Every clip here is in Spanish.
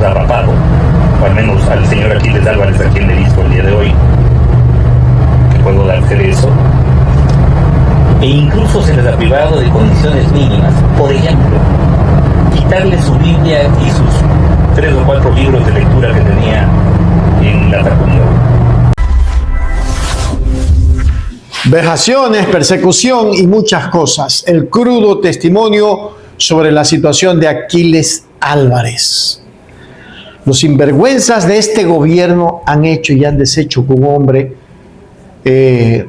los ha rapado, o al menos al señor Aquiles Álvarez, a quien le he visto el día de hoy, que puedo dar fe de eso, e incluso se les ha privado de condiciones mínimas. Por ejemplo, quitarle su Biblia y sus 3 o 4 libros de lectura que tenía en la Tacunga. Vejaciones, persecución y muchas cosas. El crudo testimonio sobre la situación de Aquiles Álvarez. Los sinvergüenzas de este gobierno han hecho y han deshecho con un hombre que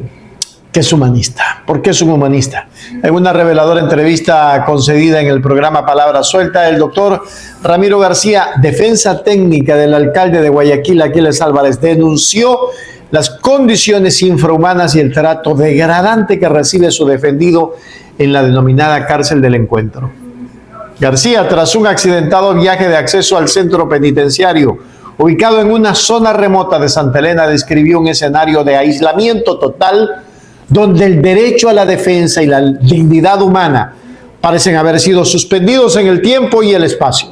es humanista. ¿Por qué es un humanista? En una reveladora entrevista concedida en el programa Palabra Suelta, el doctor Ramiro García, defensa técnica del alcalde de Guayaquil, Aquiles Álvarez, denunció las condiciones infrahumanas y el trato degradante que recibe su defendido en la denominada cárcel del Encuentro. García, tras un accidentado viaje de acceso al centro penitenciario, ubicado en una zona remota de Santa Elena, describió un escenario de aislamiento total donde el derecho a la defensa y la dignidad humana parecen haber sido suspendidos en el tiempo y el espacio.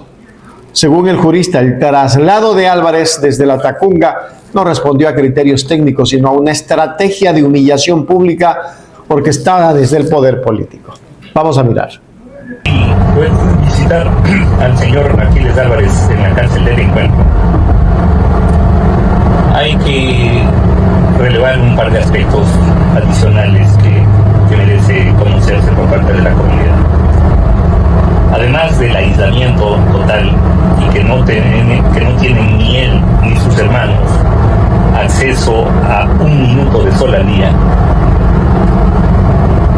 Según el jurista, el traslado de Álvarez desde la Tacunga no respondió a criterios técnicos, sino a una estrategia de humillación pública orquestada desde el poder político. Vamos a mirar. Puedes visitar al señor Aquiles Álvarez en la cárcel del Encuentro. Hay que relevar un par de aspectos adicionales que merece conocerse por parte de la comunidad. Además del aislamiento total y que no tienen ni él ni sus hermanos acceso a 1 minuto de sol al día,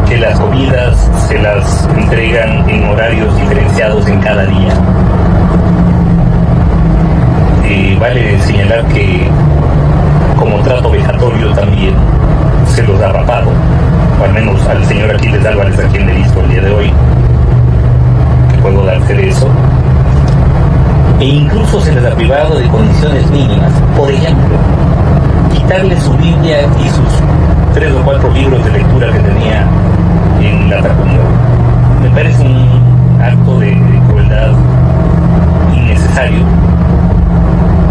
que las comidas se las entregan en horarios diferenciados en cada día. Vale señalar que como trato vejatorio también se los ha rapado, o al menos al señor Aquiles Álvarez, a quien le he visto el día de hoy, que puedo dar fe de eso, e incluso se les ha privado de condiciones mínimas. Por ejemplo, quitarle su Biblia y sus 3 o 4 libros de lectura que tenía en la Tacunga. Me parece un acto de crueldad innecesario,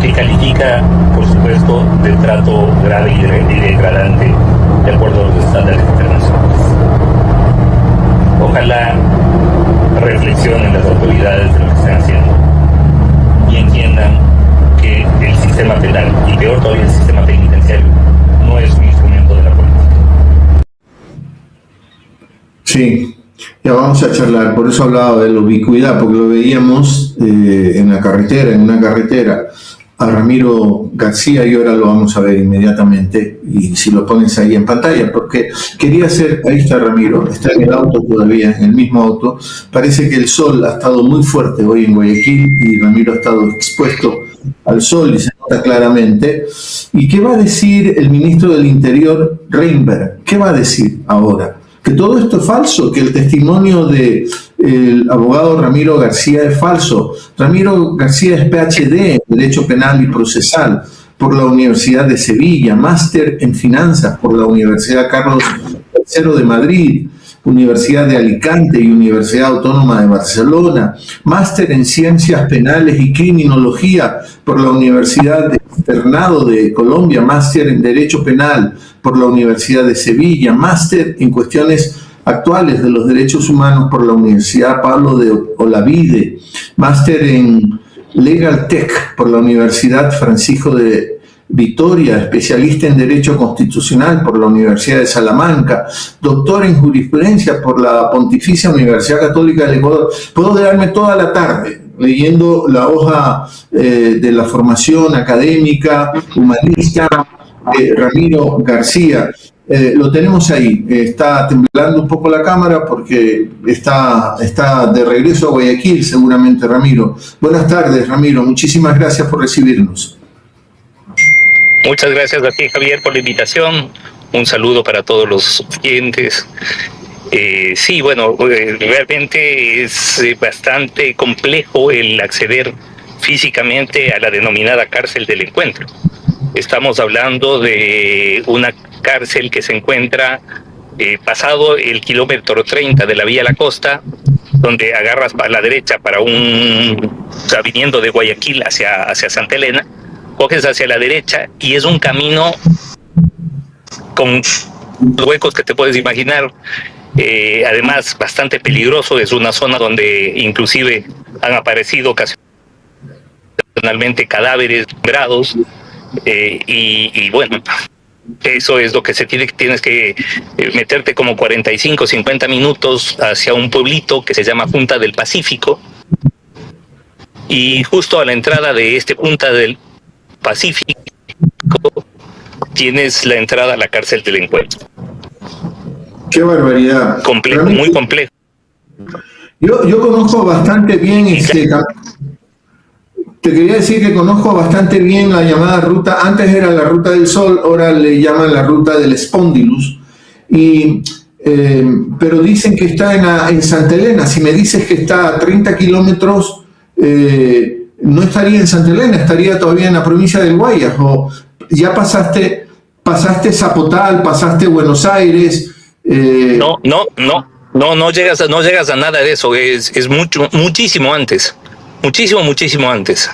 que califica, por supuesto, de trato grave y degradante de acuerdo a los estándares internacionales. Ojalá reflexionen las autoridades de lo que están haciendo y entiendan que el sistema penal, y peor todavía el sistema penitenciario, no es un instrumento de la política. Sí, ya vamos a charlar, por eso hablaba de la ubicuidad, porque lo veíamos en una carretera, a Ramiro García, y ahora lo vamos a ver inmediatamente, y si lo pones ahí en pantalla, porque quería hacer, ahí está Ramiro, está en el auto todavía, en el mismo auto. Parece que el sol ha estado muy fuerte hoy en Guayaquil y Ramiro ha estado expuesto al sol y se nota claramente. ¿Y qué va a decir el ministro del Interior, Reinberg? ¿Qué va a decir ahora? Que todo esto es falso, que el testimonio del abogado Ramiro García es falso. Ramiro García es PhD en Derecho Penal y Procesal por la Universidad de Sevilla, máster en Finanzas por la Universidad Carlos III de Madrid, Universidad de Alicante y Universidad Autónoma de Barcelona, máster en Ciencias Penales y Criminología por la Universidad de Externado de Colombia, máster en Derecho Penal por la Universidad de Sevilla, máster en Cuestiones Actuales de los Derechos Humanos por la Universidad Pablo de Olavide, máster en Legal Tech por la Universidad Francisco de Vitoria, especialista en Derecho Constitucional por la Universidad de Salamanca, doctor en Jurisprudencia por la Pontificia Universidad Católica del Ecuador. Puedo quedarme toda la tarde leyendo la hoja de la formación académica, humanista de Ramiro García. Lo tenemos ahí, está temblando un poco la cámara porque está de regreso a Guayaquil seguramente Ramiro. Buenas tardes Ramiro, muchísimas gracias por recibirnos. Muchas gracias a ti, Javier, por la invitación. Un saludo para todos los oyentes. Sí, bueno, realmente es bastante complejo el acceder físicamente a la denominada cárcel del Encuentro. Estamos hablando de una cárcel que se encuentra pasado el kilómetro 30 de la Vía La Costa, donde agarras para la derecha o sea, viniendo de Guayaquil hacia Santa Elena, coges hacia la derecha y es un camino con huecos que te puedes imaginar, además bastante peligroso. Es una zona donde inclusive han aparecido ocasionalmente cadáveres grados, y bueno, eso es lo que tienes que meterte como 45, 50 minutos hacia un pueblito que se llama Punta del Pacífico, y justo a la entrada de este Punta del Pacífico tienes la entrada a la cárcel del Encuentro. Qué barbaridad. Complejo, muy complejo. Yo conozco bastante bien te quería decir que conozco bastante bien la llamada ruta, antes era la Ruta del Sol, ahora le llaman la Ruta del Spondylus, pero dicen que está en Santa Elena. Si me dices que está a 30 kilómetros, no estaría en Santa Elena, estaría todavía en la provincia del Guayas, o ya pasaste Zapotal, pasaste Buenos Aires. No llegas a nada de eso, es muchísimo antes. Muchísimo antes.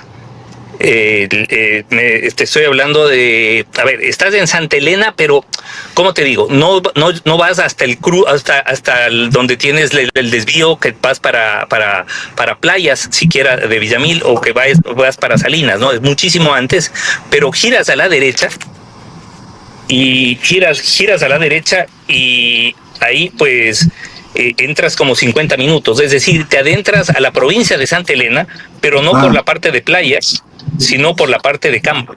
Te estoy hablando de... A ver, estás en Santa Elena, pero, ¿cómo te digo? No vas hasta donde tienes el desvío que vas para playas, siquiera de Villamil, o que vas para Salinas, ¿no? Es muchísimo antes, pero giras a la derecha, y ahí, pues... entras como 50 minutos, es decir, te adentras a la provincia de Santa Elena, pero no por la parte de playas, sino por la parte de campo.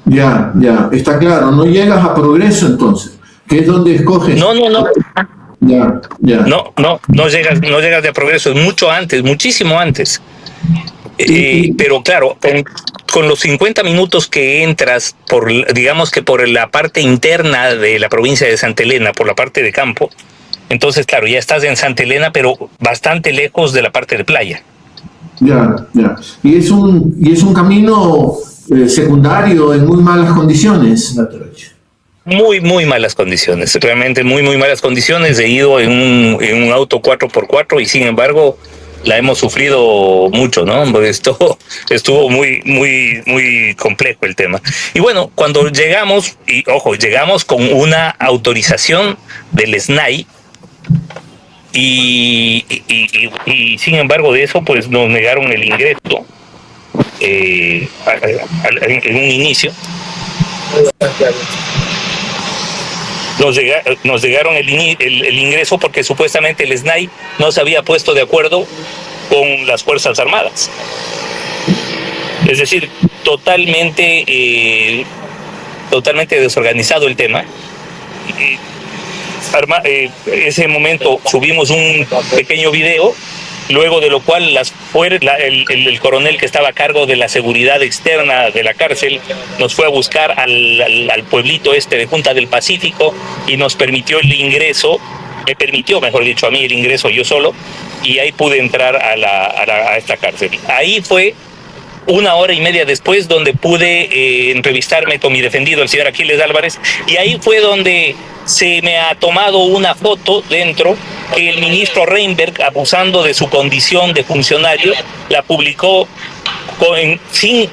Ya, está claro, no llegas a Progreso entonces, que es donde escoges. No. Ya. No llegas de Progreso, es mucho antes, muchísimo antes. Pero claro, con los 50 minutos que entras digamos que por la parte interna de la provincia de Santa Elena, por la parte de campo, entonces, claro, ya estás en Santa Elena, pero bastante lejos de la parte de playa. Ya. Y es un camino secundario en muy malas condiciones. Muy malas condiciones, realmente muy malas condiciones. He ido en un auto 4x4 y sin embargo la hemos sufrido mucho, ¿no? Estuvo muy complejo el tema. Y bueno, cuando llegamos con una autorización del SNAI, y sin embargo de eso pues nos negaron el ingreso en un inicio. Nos negaron el ingreso porque supuestamente el SNAI no se había puesto de acuerdo con las Fuerzas Armadas. Es decir, totalmente desorganizado el tema. Ese momento subimos un pequeño video, luego de lo cual el coronel que estaba a cargo de la seguridad externa de la cárcel nos fue a buscar al pueblito de Punta del Pacífico y nos permitió el ingreso, mejor dicho, a mí el ingreso yo solo, y ahí pude entrar a esta cárcel. Ahí fue 1 hora y media después donde pude entrevistarme con mi defendido, el señor Aquiles Álvarez, y ahí fue donde se me ha tomado una foto dentro que el ministro Reinberg, abusando de su condición de funcionario, la publicó sin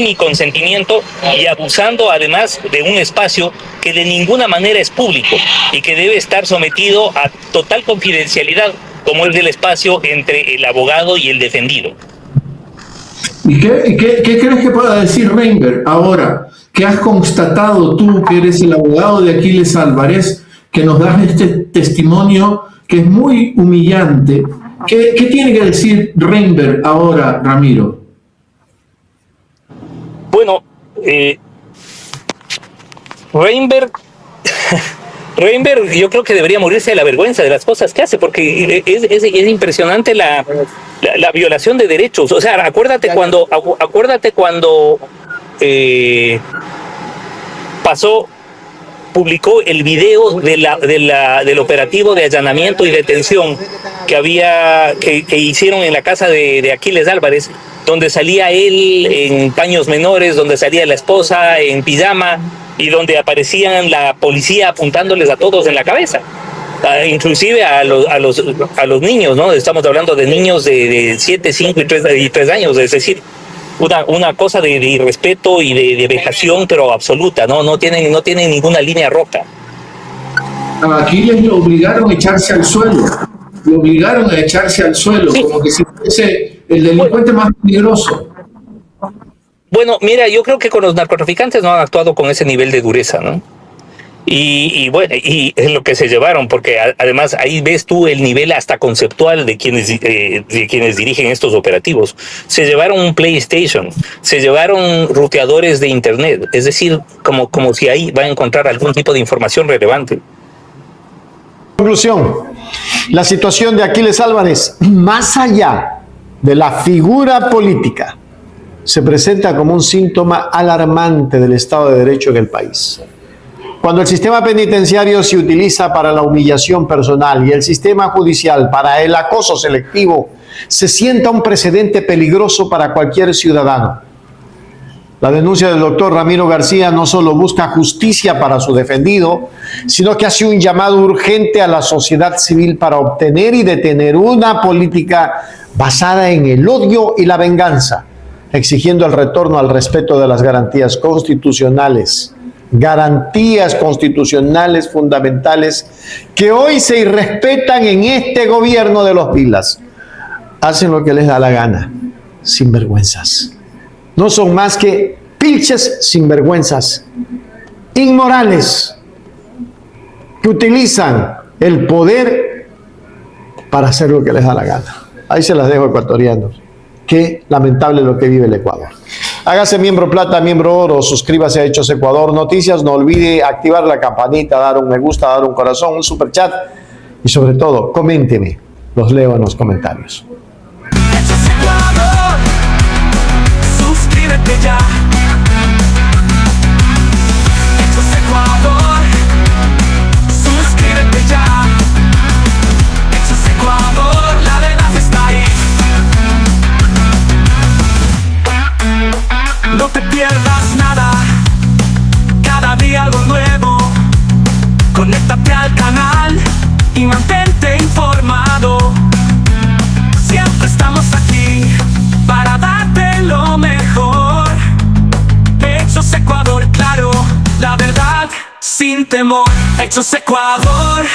mi consentimiento y abusando además de un espacio que de ninguna manera es público y que debe estar sometido a total confidencialidad, como es el espacio entre el abogado y el defendido. ¿Y qué crees que pueda decir Reinberg ahora que has constatado tú, que eres el abogado de Aquiles Álvarez, que nos das este testimonio que es muy humillante? ¿Qué tiene que decir Reinberg ahora, Ramiro? Bueno, Reinberg yo creo que debería morirse de la vergüenza de las cosas que hace, porque es impresionante la violación de derechos. O sea, acuérdate cuando publicó el video del operativo de allanamiento y detención que hicieron en la casa de Aquiles Álvarez, donde salía él en paños menores, donde salía la esposa en pijama y donde aparecían la policía apuntándoles a todos en la cabeza. inclusive a los niños, ¿no? Estamos hablando de niños de 7, 5 y 3 años, es decir, una cosa de irrespeto y de vejación, pero absoluta, ¿no? No tienen ninguna línea roja. A Aquiles lo obligaron a echarse al suelo. Sí. Como que si fuese el delincuente más peligroso. Bueno, mira, yo creo que con los narcotraficantes no han actuado con ese nivel de dureza, ¿no? Y bueno, y es lo que se llevaron, porque además ahí ves tú el nivel hasta conceptual de quienes dirigen estos operativos. Se llevaron un PlayStation, se llevaron ruteadores de internet, es decir, como si ahí va a encontrar algún tipo de información relevante. Conclusión, la situación de Aquiles Álvarez, más allá de la figura política, se presenta como un síntoma alarmante del Estado de Derecho en el país. Cuando el sistema penitenciario se utiliza para la humillación personal y el sistema judicial para el acoso selectivo, se sienta un precedente peligroso para cualquier ciudadano. La denuncia del doctor Ramiro García no solo busca justicia para su defendido, sino que hace un llamado urgente a la sociedad civil para obtener y detener una política basada en el odio y la venganza, exigiendo el retorno al respeto de las garantías constitucionales fundamentales que hoy se irrespetan en este gobierno de los pilas. Hacen lo que les da la gana, sinvergüenzas. No son más que pilches sinvergüenzas, inmorales, que utilizan el poder para hacer lo que les da la gana. Ahí se las dejo, ecuatorianos. Qué lamentable lo que vive el Ecuador. Hágase miembro plata, miembro oro, suscríbase a Hechos Ecuador Noticias, no olvide activar la campanita, dar un me gusta, dar un corazón, un super chat y sobre todo, coménteme, los leo en los comentarios. Hechos Ecuador, suscríbete ya. Hechos Ecuador, suscríbete ya. Hechos Ecuador, la verdad está ahí. No te pierdas nada, cada día algo nuevo. Conéctate al canal y mantente informado. Siempre estamos aquí para darte lo mejor. Hechos Ecuador, claro, la verdad sin temor. Hechos Ecuador.